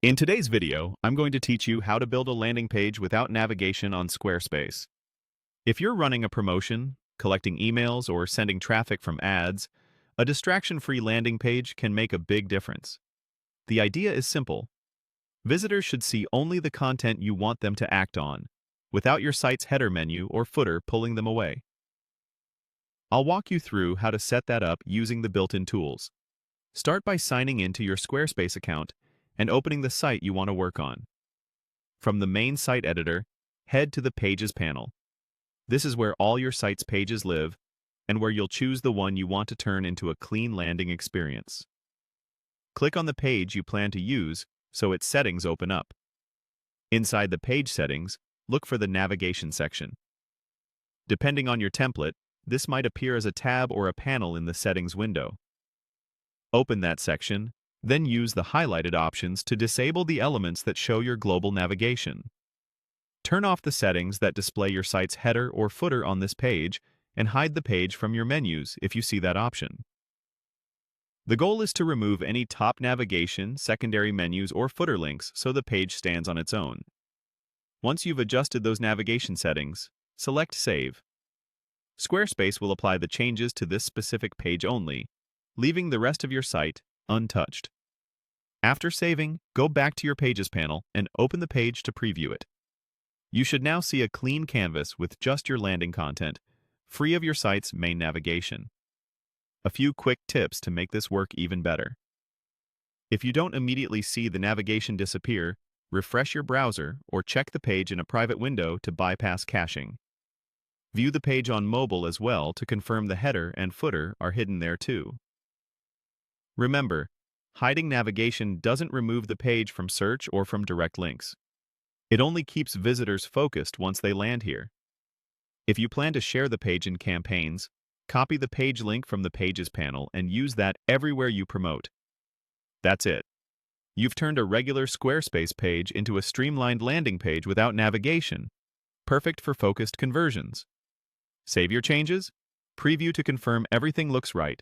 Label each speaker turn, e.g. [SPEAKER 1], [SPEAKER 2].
[SPEAKER 1] In today's video, I'm going to teach you how to build a landing page without navigation on Squarespace. If you're running a promotion, collecting emails, or sending traffic from ads, a distraction-free landing page can make a big difference. The idea is simple. Visitors should see only the content you want them to act on, without your site's header menu or footer pulling them away. I'll walk you through how to set that up using the built-in tools. Start by signing into your Squarespace account and opening the site you want to work on. From the main site editor, head to the Pages panel. This is where all your site's pages live and where you'll choose the one you want to turn into a clean landing experience. Click on the page you plan to use so its settings open up. Inside the page settings, look for the navigation section. Depending on your template, this might appear as a tab or a panel in the settings window. Open that section, then use the highlighted options to disable the elements that show your global navigation. Turn off the settings that display your site's header or footer on this page and hide the page from your menus if you see that option. The goal is to remove any top navigation, secondary menus, or footer links so the page stands on its own. Once you've adjusted those navigation settings, select Save. Squarespace will apply the changes to this specific page only, leaving the rest of your site untouched. After saving, go back to your Pages panel and open the page to preview it. You should now see a clean canvas with just your landing content, free of your site's main navigation. A few quick tips to make this work even better. If you don't immediately see the navigation disappear, refresh your browser or check the page in a private window to bypass caching. View the page on mobile as well to confirm the header and footer are hidden there too. Remember, hiding navigation doesn't remove the page from search or from direct links. It only keeps visitors focused once they land here. If you plan to share the page in campaigns, copy the page link from the Pages panel and use that everywhere you promote. That's it. You've turned a regular Squarespace page into a streamlined landing page without navigation, perfect for focused conversions. Save your changes, preview to confirm everything looks right,